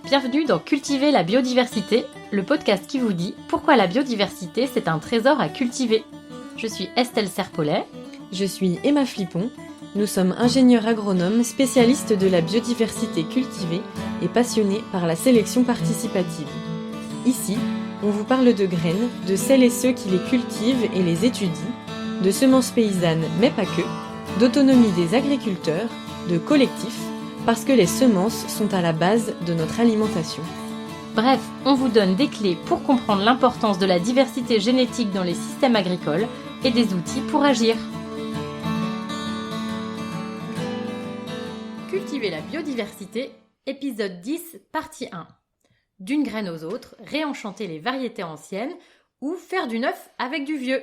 Bienvenue dans Cultiver la biodiversité, le podcast qui vous dit pourquoi la biodiversité c'est un trésor à cultiver. Je suis Estelle Serpollet. Je suis Emma Flippon. Nous sommes ingénieurs agronomes spécialistes de la biodiversité cultivée et passionnés par la sélection participative. Ici, on vous parle de graines, de celles et ceux qui les cultivent et les étudient, de semences paysannes mais pas que, d'autonomie des agriculteurs, de collectifs, parce que les semences sont à la base de notre alimentation. Bref, on vous donne des clés pour comprendre l'importance de la diversité génétique dans les systèmes agricoles et des outils pour agir. Cultiver la biodiversité, épisode 10, partie 1. D'une graine aux autres, réenchanter les variétés anciennes ou faire du neuf avec du vieux.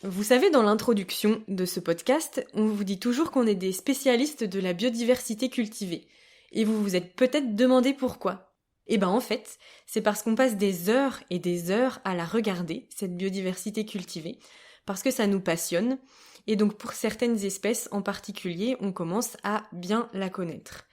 Vous savez, dans l'introduction de ce podcast, on vous dit toujours qu'on est des spécialistes de la biodiversité cultivée. Et vous vous êtes peut-être demandé pourquoi. Eh ben en fait, c'est parce qu'on passe des heures et des heures à la regarder, cette biodiversité cultivée, parce que ça nous passionne, et donc pour certaines espèces en particulier, on commence à bien la connaître.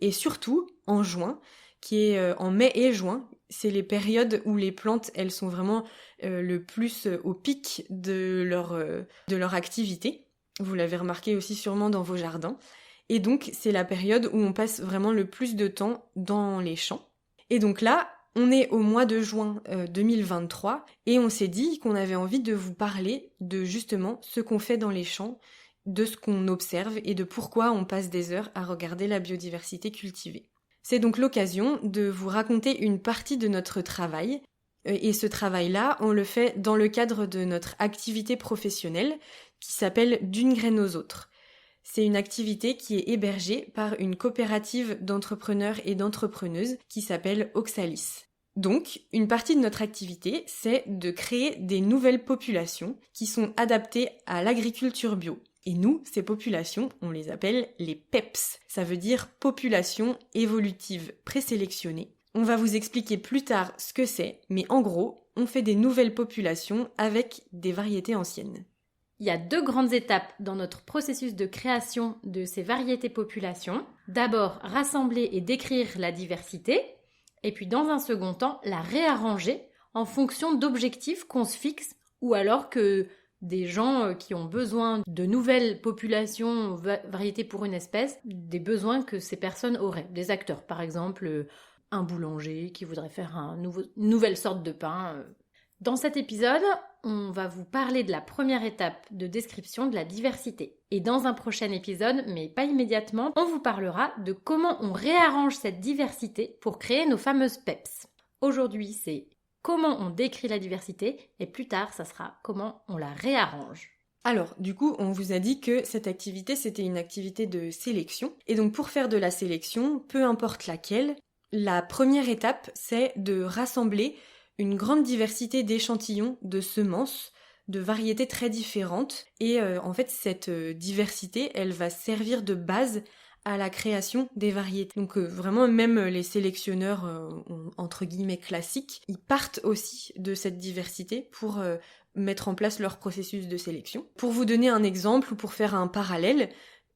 Et surtout, en juin, qui est en mai et juin, c'est les périodes où les plantes, elles sont vraiment le plus au pic de leur activité. Vous l'avez remarqué aussi sûrement dans vos jardins. Et donc, c'est la période où on passe vraiment le plus de temps dans les champs. Et donc là, on est au mois de juin 2023 et on s'est dit qu'on avait envie de vous parler de justement ce qu'on fait dans les champs, de ce qu'on observe et de pourquoi on passe des heures à regarder la biodiversité cultivée. C'est donc l'occasion de vous raconter une partie de notre travail. Et ce travail-là, on le fait dans le cadre de notre activité professionnelle qui s'appelle D'une graine aux autres. C'est une activité qui est hébergée par une coopérative d'entrepreneurs et d'entrepreneuses qui s'appelle Oxalis. Donc, une partie de notre activité, c'est de créer des nouvelles populations qui sont adaptées à l'agriculture bio. Et nous, ces populations, on les appelle les PEPS. Ça veut dire population évolutive présélectionnée. On va vous expliquer plus tard ce que c'est, mais en gros, on fait des nouvelles populations avec des variétés anciennes. Il y a deux grandes étapes dans notre processus de création de ces variétés populations. D'abord, rassembler et décrire la diversité, et puis dans un second temps, la réarranger en fonction d'objectifs qu'on se fixe, ou alors que des gens qui ont besoin de nouvelles populations, variétés pour une espèce, des besoins que ces personnes auraient. Des acteurs, par exemple, un boulanger qui voudrait faire une nouvelle sorte de pain. Dans cet épisode, on va vous parler de la première étape de description de la diversité. Et dans un prochain épisode, mais pas immédiatement, on vous parlera de comment on réarrange cette diversité pour créer nos fameuses PEPS. Aujourd'hui, c'est comment on décrit la diversité, et plus tard, ça sera comment on la réarrange. Alors, du coup, on vous a dit que cette activité, c'était une activité de sélection. Et donc, pour faire de la sélection, peu importe laquelle, la première étape, c'est de rassembler une grande diversité d'échantillons, de semences, de variétés très différentes. Et en fait, cette diversité, elle va servir de base à la création des variétés. Donc vraiment, même les sélectionneurs, entre guillemets, classiques, ils partent aussi de cette diversité pour mettre en place leur processus de sélection. Pour vous donner un exemple ou pour faire un parallèle,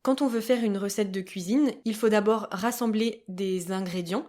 quand on veut faire une recette de cuisine, il faut d'abord rassembler des ingrédients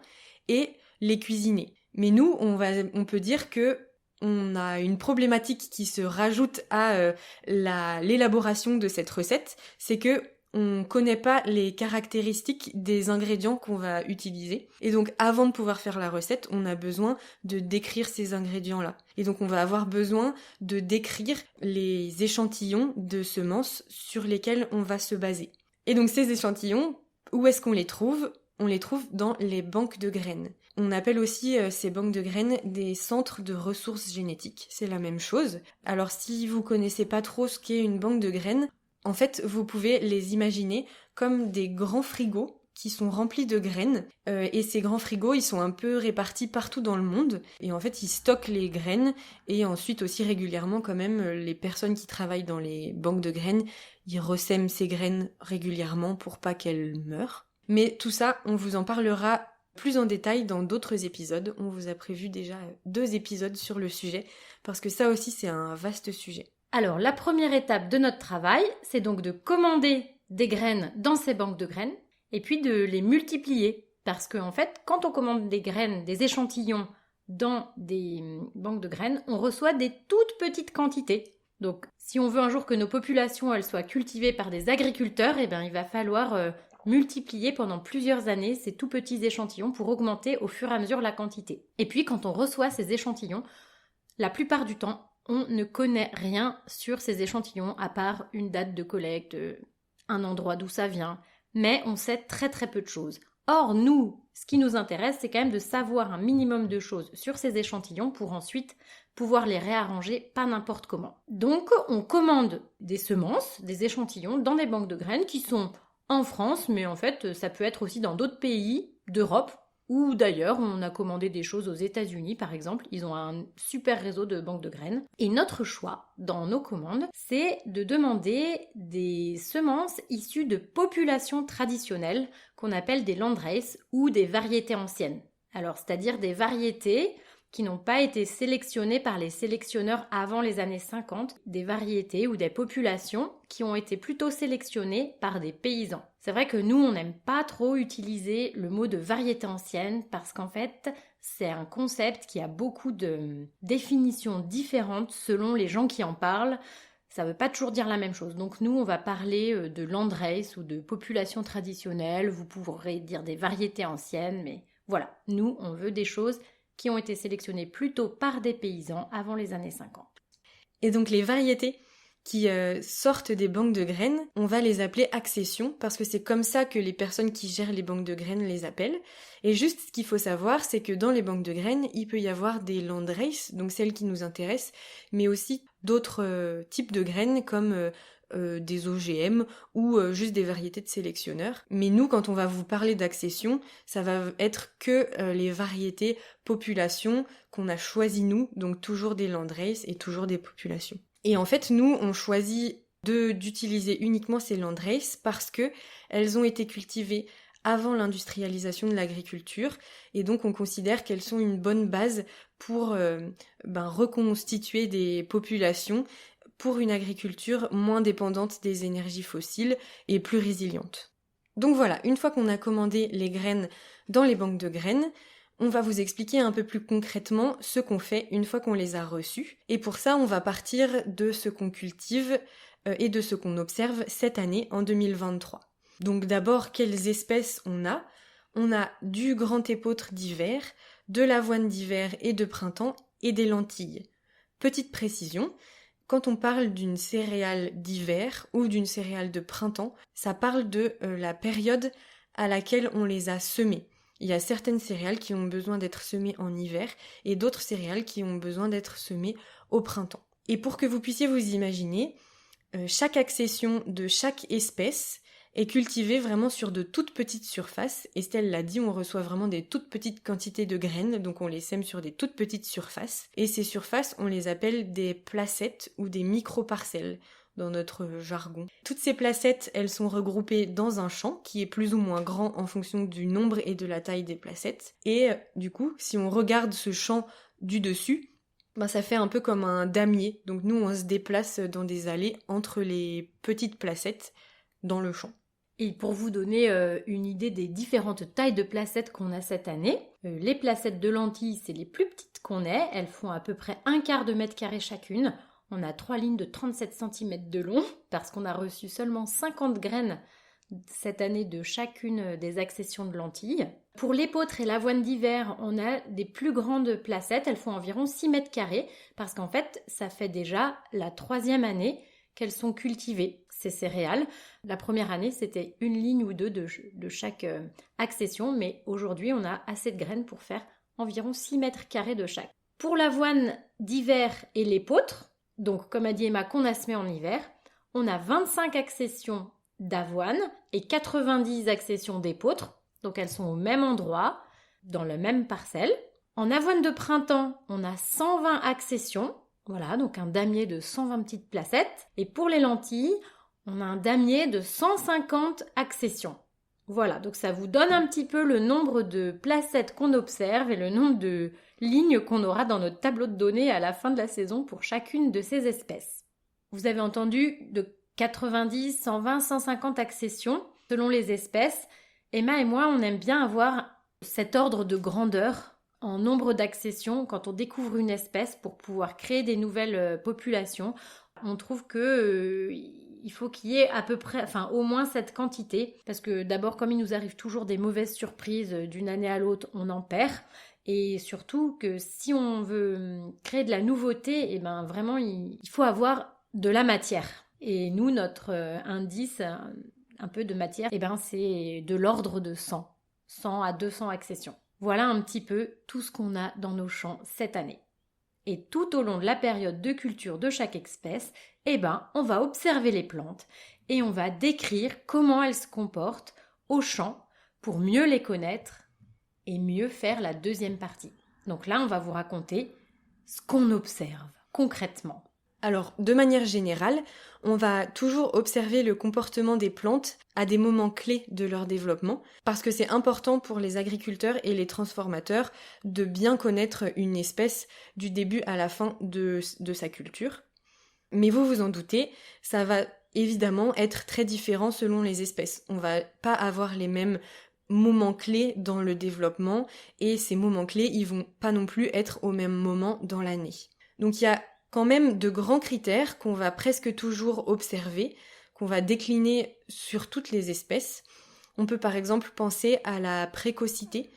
et les cuisiner. Mais nous, on peut dire que on a une problématique qui se rajoute à l'élaboration de cette recette, c'est que on connaît pas les caractéristiques des ingrédients qu'on va utiliser. Et donc, avant de pouvoir faire la recette, on a besoin de décrire ces ingrédients-là. Et donc, on va avoir besoin de décrire les échantillons de semences sur lesquels on va se baser. Et donc, ces échantillons, où est-ce qu'on les trouve ? On les trouve dans les banques de graines. On appelle aussi ces banques de graines des centres de ressources génétiques. C'est la même chose. Alors si vous connaissez pas trop ce qu'est une banque de graines, en fait vous pouvez les imaginer comme des grands frigos qui sont remplis de graines. Et ces grands frigos, ils sont un peu répartis partout dans le monde. Et en fait, ils stockent les graines. Et ensuite aussi régulièrement quand même, les personnes qui travaillent dans les banques de graines, ils ressèment ces graines régulièrement pour pas qu'elles meurent. Mais tout ça, on vous en parlera plus en détail dans d'autres épisodes. On vous a prévu déjà 2 épisodes sur le sujet, parce que ça aussi c'est un vaste sujet. Alors la première étape de notre travail, c'est donc de commander des graines dans ces banques de graines, et puis de les multiplier. Parce qu'en fait, quand on commande des graines, des échantillons dans des banques de graines, on reçoit des toutes petites quantités. Donc, si on veut un jour que nos populations elles soient cultivées par des agriculteurs, eh bien, il va falloir multiplier pendant plusieurs années ces tout petits échantillons pour augmenter au fur et à mesure la quantité. Et puis, quand on reçoit ces échantillons, la plupart du temps, on ne connaît rien sur ces échantillons à part une date de collecte, un endroit d'où ça vient, mais on sait très très peu de choses. Or, nous, ce qui nous intéresse, c'est quand même de savoir un minimum de choses sur ces échantillons pour ensuite pouvoir les réarranger pas n'importe comment. Donc, on commande des semences, des échantillons dans des banques de graines qui sont en France, mais en fait, ça peut être aussi dans d'autres pays d'Europe ou d'ailleurs, on a commandé des choses aux États-Unis par exemple. Ils ont un super réseau de banques de graines. Et notre choix dans nos commandes, c'est de demander des semences issues de populations traditionnelles qu'on appelle des landraces ou des variétés anciennes. Alors, c'est-à-dire des variétés qui n'ont pas été sélectionnées par les sélectionneurs avant les années 50, des variétés ou des populations qui ont été plutôt sélectionnées par des paysans. C'est vrai que nous, on n'aime pas trop utiliser le mot de variété ancienne parce qu'en fait, c'est un concept qui a beaucoup de définitions différentes selon les gens qui en parlent. Ça ne veut pas toujours dire la même chose. Donc nous, on va parler de landrace ou de population traditionnelle. Vous pourrez dire des variétés anciennes, mais voilà. Nous, on veut des choses qui ont été sélectionnées plutôt par des paysans avant les années 50. Et donc les variétés qui sortent des banques de graines, on va les appeler accessions parce que c'est comme ça que les personnes qui gèrent les banques de graines les appellent. Et juste ce qu'il faut savoir, c'est que dans les banques de graines, il peut y avoir des landraces, donc celles qui nous intéressent, mais aussi d'autres types de graines comme des OGM ou juste des variétés de sélectionneurs. Mais nous, quand on va vous parler d'accession, ça va être que les variétés populations qu'on a choisies nous, donc toujours des landraces et toujours des populations. Et en fait, nous, on choisit d'utiliser uniquement ces landraces parce que elles ont été cultivées avant l'industrialisation de l'agriculture et donc on considère qu'elles sont une bonne base pour reconstituer des populations pour une agriculture moins dépendante des énergies fossiles et plus résiliente. Donc voilà, une fois qu'on a commandé les graines dans les banques de graines, on va vous expliquer un peu plus concrètement ce qu'on fait une fois qu'on les a reçues. Et pour ça, on va partir de ce qu'on cultive et de ce qu'on observe cette année en 2023. Donc d'abord, quelles espèces on a ? On a du grand épeautre d'hiver, de l'avoine d'hiver et de printemps et des lentilles. Petite précision, quand on parle d'une céréale d'hiver ou d'une céréale de printemps, ça parle de la période à laquelle on les a semées. Il y a certaines céréales qui ont besoin d'être semées en hiver et d'autres céréales qui ont besoin d'être semées au printemps. Et pour que vous puissiez vous imaginer, chaque accession de chaque espèce est cultivée vraiment sur de toutes petites surfaces. Estelle l'a dit, on reçoit vraiment des toutes petites quantités de graines, donc on les sème sur des toutes petites surfaces. Et ces surfaces, on les appelle des placettes ou des micro-parcelles dans notre jargon. Toutes ces placettes, elles sont regroupées dans un champ qui est plus ou moins grand en fonction du nombre et de la taille des placettes. Et du coup, si on regarde ce champ du dessus, ça fait un peu comme un damier. Donc nous, on se déplace dans des allées entre les petites placettes dans le champ. Et pour vous donner une idée des différentes tailles de placettes qu'on a cette année, les placettes de lentilles, c'est les plus petites qu'on ait. Elles font à peu près 1/4 de mètre carré chacune. On a 3 lignes de 37 cm de long parce qu'on a reçu seulement 50 graines cette année de chacune des accessions de lentilles. Pour l'épeautre et l'avoine d'hiver, on a des plus grandes placettes. Elles font environ 6 mètres carrés parce qu'en fait, ça fait déjà la 3e année qu'elles sont cultivées, ces céréales. La première année, c'était 1 ligne ou 2 de chaque accession, mais aujourd'hui, on a assez de graines pour faire environ 6 mètres carrés de chaque. Pour l'avoine d'hiver et l'épeautre, donc comme a dit Emma, qu'on a semé en hiver, on a 25 accessions d'avoine et 90 accessions d'épeautre, donc elles sont au même endroit, dans la même parcelle. En avoine de printemps, on a 120 accessions, voilà, donc un damier de 120 petites placettes. Et pour les lentilles, on a un damier de 150 accessions. Voilà, donc ça vous donne un petit peu le nombre de placettes qu'on observe et le nombre de lignes qu'on aura dans notre tableau de données à la fin de la saison pour chacune de ces espèces. Vous avez entendu de 90, 120, 150 accessions selon les espèces. Emma et moi, on aime bien avoir cet ordre de grandeur en nombre d'accessions quand on découvre une espèce pour pouvoir créer des nouvelles populations. On trouve que il faut qu'il y ait à peu près, enfin au moins cette quantité, parce que d'abord comme il nous arrive toujours des mauvaises surprises d'une année à l'autre, on en perd. Et surtout que si on veut créer de la nouveauté, et ben vraiment il faut avoir de la matière. Et nous, notre indice, un peu de matière, et ben c'est de l'ordre de 100 à 200 accessions. Voilà un petit peu tout ce qu'on a dans nos champs cette année. Et tout au long de la période de culture de chaque espèce, eh ben, on va observer les plantes et on va décrire comment elles se comportent au champ pour mieux les connaître et mieux faire la deuxième partie. Donc là, on va vous raconter ce qu'on observe concrètement. Alors, de manière générale, on va toujours observer le comportement des plantes à des moments clés de leur développement, parce que c'est important pour les agriculteurs et les transformateurs de bien connaître une espèce du début à la fin de sa culture. Mais vous vous en doutez, ça va évidemment être très différent selon les espèces. On va pas avoir les mêmes moments clés dans le développement, et ces moments clés, ils vont pas non plus être au même moment dans l'année. Donc il y a quand même de grands critères qu'on va presque toujours observer, qu'on va décliner sur toutes les espèces. On peut par exemple penser à la précocité,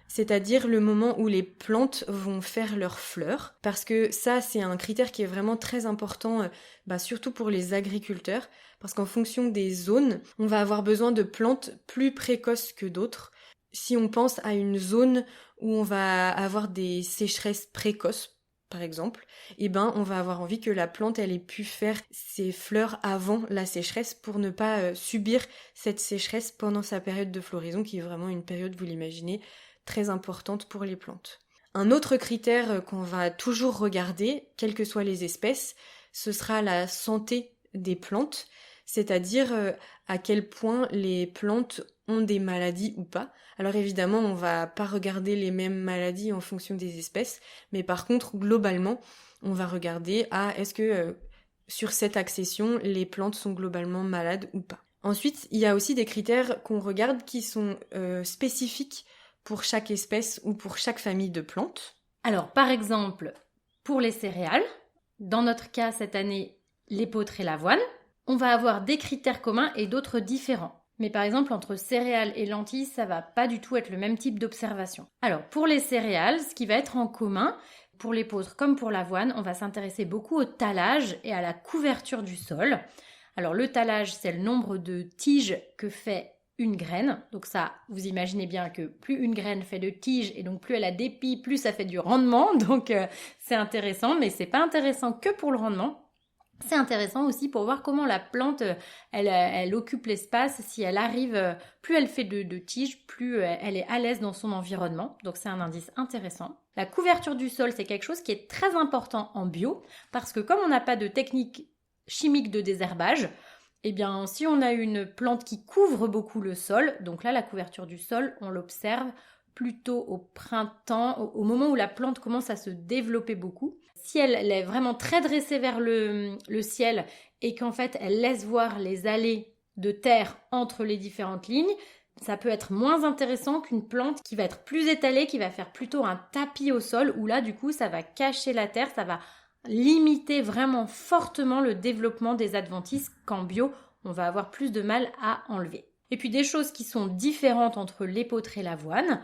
c'est-à-dire le moment où les plantes vont faire leurs fleurs, parce que ça c'est un critère qui est vraiment très important, surtout pour les agriculteurs, parce qu'en fonction des zones, on va avoir besoin de plantes plus précoces que d'autres. Si on pense à une zone où on va avoir des sécheresses précoces, par exemple, on va avoir envie que la plante elle ait pu faire ses fleurs avant la sécheresse pour ne pas subir cette sécheresse pendant sa période de floraison, qui est vraiment une période, vous l'imaginez, très importante pour les plantes. Un autre critère qu'on va toujours regarder, quelles que soient les espèces, ce sera la santé des plantes, c'est-à-dire à quel point les plantes ont des maladies ou pas. Alors évidemment, on va pas regarder les mêmes maladies en fonction des espèces, mais par contre, globalement, on va regarder est-ce que sur cette accession, les plantes sont globalement malades ou pas. Ensuite, il y a aussi des critères qu'on regarde qui sont spécifiques pour chaque espèce ou pour chaque famille de plantes. Alors, par exemple, pour les céréales, dans notre cas cette année, l'épeautre et l'avoine, on va avoir des critères communs et d'autres différents. Mais par exemple, entre céréales et lentilles, ça va pas du tout être le même type d'observation. Alors, pour les céréales, ce qui va être en commun, pour l'épeautre comme pour l'avoine, on va s'intéresser beaucoup au talage et à la couverture du sol. Alors, le talage, c'est le nombre de tiges que fait une graine. Donc ça, vous imaginez bien que plus une graine fait de tiges et donc plus elle a d'épis, plus ça fait du rendement. Donc c'est intéressant, mais c'est pas intéressant que pour le rendement. C'est intéressant aussi pour voir comment la plante, elle occupe l'espace. Si elle arrive, plus elle fait de tiges, plus elle est à l'aise dans son environnement. Donc c'est un indice intéressant. La couverture du sol, c'est quelque chose qui est très important en bio, parce que comme on n'a pas de technique chimique de désherbage, eh bien, si on a une plante qui couvre beaucoup le sol, donc là, la couverture du sol, on l'observe plutôt au printemps, au moment où la plante commence à se développer beaucoup. Si elle est vraiment très dressée vers le ciel et qu'en fait, elle laisse voir les allées de terre entre les différentes lignes, ça peut être moins intéressant qu'une plante qui va être plus étalée, qui va faire plutôt un tapis au sol, où là, du coup, ça va cacher la terre, ça va limiter vraiment fortement le développement des adventices qu'en bio, on va avoir plus de mal à enlever. Et puis des choses qui sont différentes entre l'épeautre et l'avoine,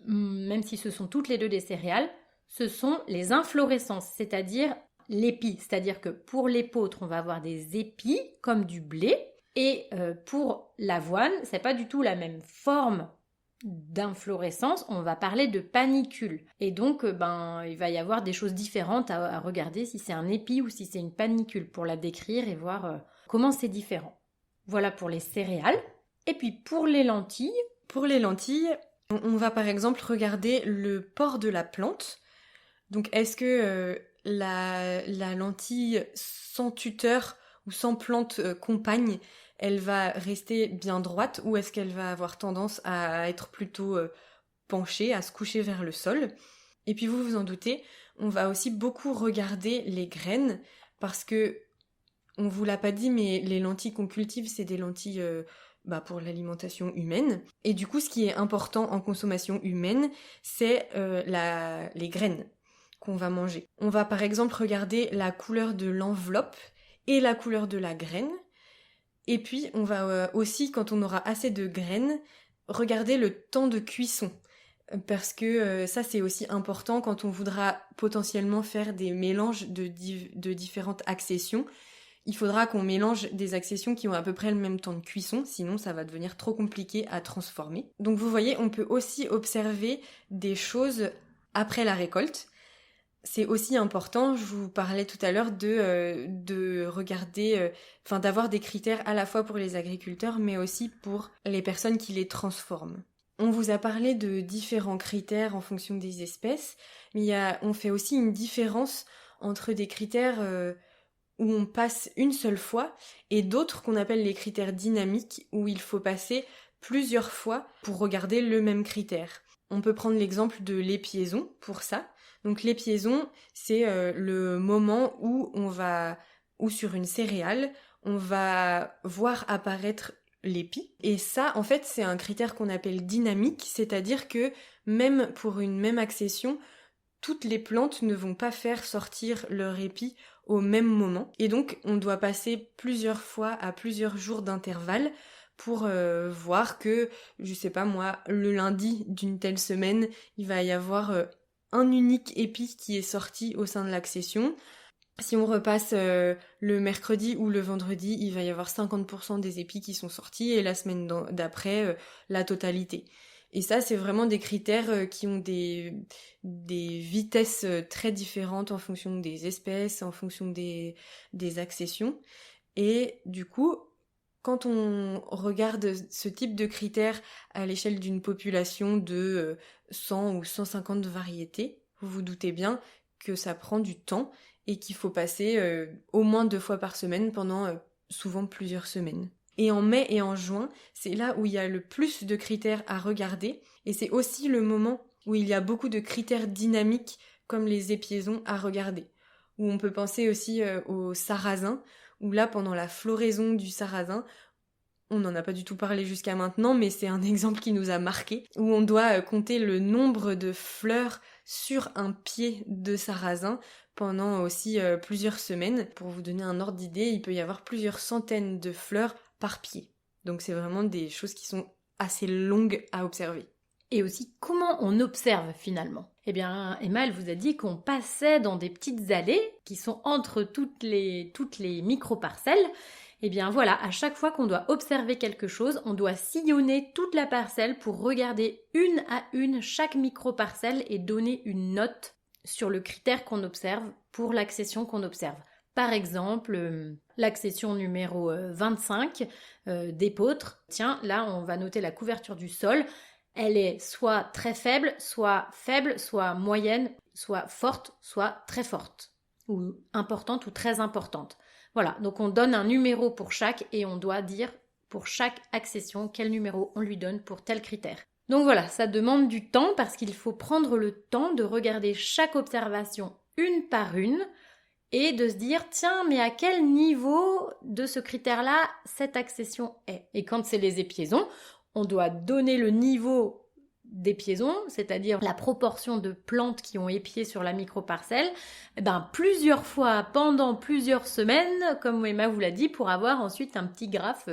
même si ce sont toutes les deux des céréales, ce sont les inflorescences, c'est-à-dire l'épi. C'est-à-dire que pour l'épeautre, on va avoir des épis comme du blé, et pour l'avoine, c'est pas du tout la même forme d'inflorescence, on va parler de panicule. Et donc, il va y avoir des choses différentes à regarder si c'est un épi ou si c'est une panicule pour la décrire et voir comment c'est différent. Voilà pour les céréales. Et puis pour les lentilles. Pour les lentilles, on va par exemple regarder le port de la plante. Donc est-ce que la lentille sans tuteur ou sans plante compagne, elle va rester bien droite, ou est-ce qu'elle va avoir tendance à être plutôt penchée, à se coucher vers le sol? Et puis vous vous en doutez, on va aussi beaucoup regarder les graines, parce que on vous l'a pas dit, mais les lentilles qu'on cultive, c'est des lentilles pour l'alimentation humaine. Et du coup, ce qui est important en consommation humaine, c'est les graines qu'on va manger. On va par exemple regarder la couleur de l'enveloppe et la couleur de la graine. Et puis, on va aussi, quand on aura assez de graines, regarder le temps de cuisson. Parce que ça, c'est aussi important quand on voudra potentiellement faire des mélanges de différentes accessions. Il faudra qu'on mélange des accessions qui ont à peu près le même temps de cuisson, sinon ça va devenir trop compliqué à transformer. Donc vous voyez, on peut aussi observer des choses après la récolte. C'est aussi important, je vous parlais tout à l'heure de regarder, d'avoir des critères à la fois pour les agriculteurs, mais aussi pour les personnes qui les transforment. On vous a parlé de différents critères en fonction des espèces, mais on fait aussi une différence entre des critères où on passe une seule fois et d'autres qu'on appelle les critères dynamiques, où il faut passer plusieurs fois pour regarder le même critère. On peut prendre l'exemple de l'épiaison pour ça. Donc l'épiaison, c'est le moment où sur une céréale, on va voir apparaître l'épi. Et ça, en fait, c'est un critère qu'on appelle dynamique, c'est-à-dire que même pour une même accession, toutes les plantes ne vont pas faire sortir leur épi au même moment. Et donc, on doit passer plusieurs fois à plusieurs jours d'intervalle pour voir que, je sais pas moi, le lundi d'une telle semaine, il va y avoir un unique épi qui est sorti au sein de l'accession. Si on repasse le mercredi ou le vendredi, il va y avoir 50% des épis qui sont sortis et la semaine d'après, la totalité. Et ça, c'est vraiment des critères qui ont des vitesses très différentes en fonction des espèces, en fonction des accessions. Et du coup, quand on regarde ce type de critères à l'échelle d'une population de 100 ou 150 variétés, vous vous doutez bien que ça prend du temps et qu'il faut passer au moins 2 fois par semaine pendant souvent plusieurs semaines. Et en mai et en juin, c'est là où il y a le plus de critères à regarder, et c'est aussi le moment où il y a beaucoup de critères dynamiques comme les épiaisons à regarder. Où on peut penser aussi au sarrasin, où là, pendant la floraison du sarrasin, on n'en a pas du tout parlé jusqu'à maintenant, mais c'est un exemple qui nous a marqué, où on doit compter le nombre de fleurs sur un pied de sarrasin pendant aussi plusieurs semaines. Pour vous donner un ordre d'idée, il peut y avoir plusieurs centaines de fleurs par pied. Donc c'est vraiment des choses qui sont assez longues à observer. Et aussi, comment on observe finalement? Eh bien, Emma, elle vous a dit qu'on passait dans des petites allées qui sont entre toutes les micro-parcelles. Eh bien voilà, à chaque fois qu'on doit observer quelque chose, on doit sillonner toute la parcelle pour regarder une à une chaque micro-parcelle et donner une note sur le critère qu'on observe pour l'accession qu'on observe. Par exemple, l'accession numéro 25 d'épeautre. Tiens, là, on va noter la couverture du sol. Elle est soit très faible, soit moyenne, soit forte, soit très forte, ou importante ou très importante. Voilà, donc on donne un numéro pour chaque et on doit dire pour chaque accession quel numéro on lui donne pour tel critère. Donc voilà, ça demande du temps parce qu'il faut prendre le temps de regarder chaque observation une par une et de se dire tiens, mais à quel niveau de ce critère-là cette accession est? Et quand c'est les épiaisons, on doit donner le niveau d'épiaison, c'est-à-dire la proportion de plantes qui ont épié sur la microparcelle, plusieurs fois pendant plusieurs semaines, comme Emma vous l'a dit, pour avoir ensuite un petit graphe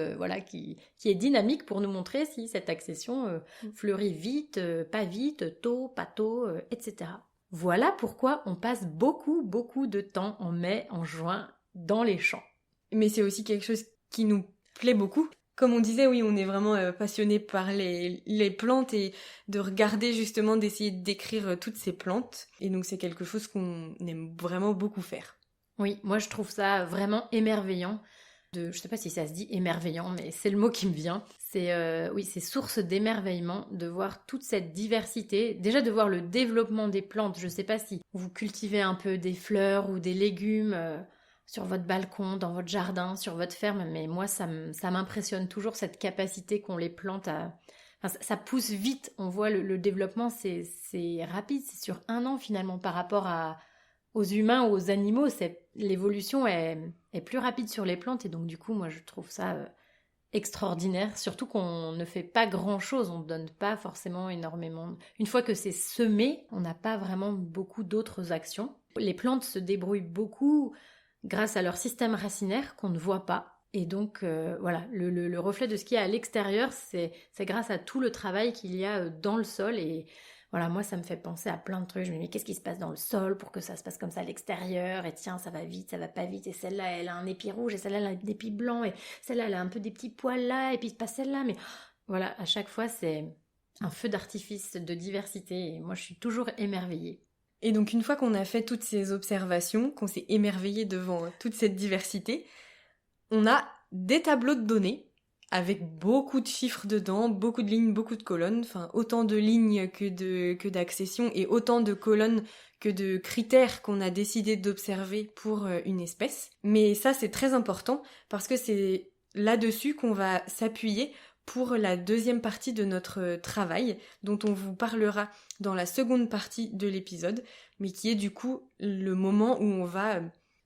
qui est dynamique pour nous montrer si cette accession fleurit vite, pas vite, tôt, pas tôt, etc. Voilà pourquoi on passe beaucoup de temps en mai, en juin, dans les champs. Mais c'est aussi quelque chose qui nous plaît beaucoup. Comme on disait, oui, on est vraiment passionné par les plantes et de regarder justement, d'essayer de décrire toutes ces plantes. Et donc c'est quelque chose qu'on aime vraiment beaucoup faire. Oui, moi je trouve ça vraiment émerveillant. Je sais pas si ça se dit émerveillant, mais c'est le mot qui me vient. C'est source d'émerveillement de voir toute cette diversité. Déjà de voir le développement des plantes. Je sais pas si vous cultivez un peu des fleurs ou des légumes sur votre balcon, dans votre jardin, sur votre ferme, mais moi ça m'impressionne toujours cette capacité qu'ont les plantes à... Enfin, ça pousse vite, on voit le développement, c'est rapide, c'est sur 1 an finalement par rapport aux humains ou aux animaux, l'évolution est plus rapide sur les plantes et donc du coup moi je trouve ça extraordinaire, surtout qu'on ne fait pas grand-chose, on ne donne pas forcément énormément. Une fois que c'est semé, on n'a pas vraiment beaucoup d'autres actions. Les plantes se débrouillent beaucoup grâce à leur système racinaire qu'on ne voit pas. Et donc, voilà, le reflet de ce qu'il y a à l'extérieur, c'est grâce à tout le travail qu'il y a dans le sol. Et voilà, moi, ça me fait penser à plein de trucs. Je me dis, mais qu'est-ce qui se passe dans le sol pour que ça se passe comme ça à l'extérieur? Et tiens, ça va vite, ça va pas vite. Et celle-là, elle a un épi rouge, et celle-là, elle a des épis blancs. Et celle-là, elle a un peu des petits poils là, et puis pas celle-là. Mais voilà, à chaque fois, c'est un feu d'artifice de diversité. Et moi, je suis toujours émerveillée. Et donc une fois qu'on a fait toutes ces observations, qu'on s'est émerveillé devant toute cette diversité, on a des tableaux de données avec beaucoup de chiffres dedans, beaucoup de lignes, beaucoup de colonnes, enfin autant de lignes que d'accessions et autant de colonnes que de critères qu'on a décidé d'observer pour une espèce. Mais ça c'est très important parce que c'est là-dessus qu'on va s'appuyer pour la deuxième partie de notre travail, dont on vous parlera dans la seconde partie de l'épisode, mais qui est du coup le moment où on va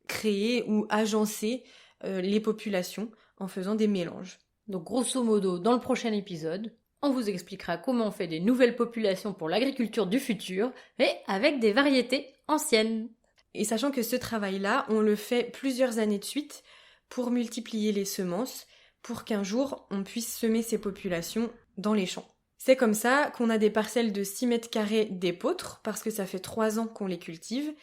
créer ou agencer les populations en faisant des mélanges. Donc grosso modo, dans le prochain épisode, on vous expliquera comment on fait des nouvelles populations pour l'agriculture du futur, mais avec des variétés anciennes. Et sachant que ce travail-là, on le fait plusieurs années de suite pour multiplier les semences, pour qu'un jour on puisse semer ces populations dans les champs. C'est comme ça qu'on a des parcelles de 6 mètres carrés d'épeautres, parce que ça fait 3 ans qu'on les cultive,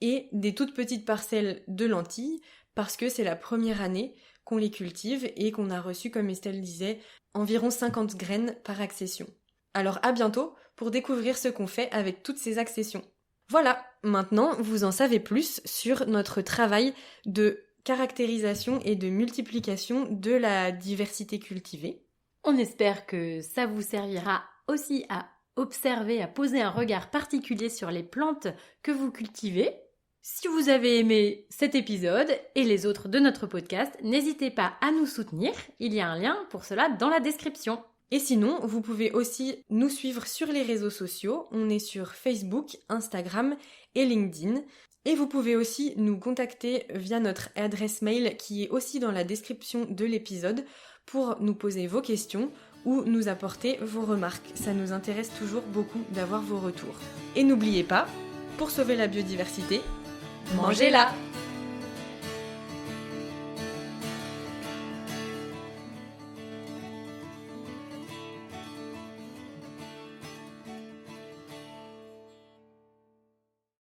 et des toutes petites parcelles de lentilles, parce que c'est la première année qu'on les cultive et qu'on a reçu, comme Estelle disait, environ 50 graines par accession. Alors à bientôt pour découvrir ce qu'on fait avec toutes ces accessions. Voilà, maintenant vous en savez plus sur notre travail de caractérisation et de multiplication de la diversité cultivée. On espère que ça vous servira aussi à observer, à poser un regard particulier sur les plantes que vous cultivez. Si vous avez aimé cet épisode et les autres de notre podcast, n'hésitez pas à nous soutenir. Il y a un lien pour cela dans la description. Et sinon, vous pouvez aussi nous suivre sur les réseaux sociaux. On est sur Facebook, Instagram et LinkedIn. Et vous pouvez aussi nous contacter via notre adresse mail qui est aussi dans la description de l'épisode pour nous poser vos questions ou nous apporter vos remarques. Ça nous intéresse toujours beaucoup d'avoir vos retours. Et n'oubliez pas, pour sauver la biodiversité, mangez-la!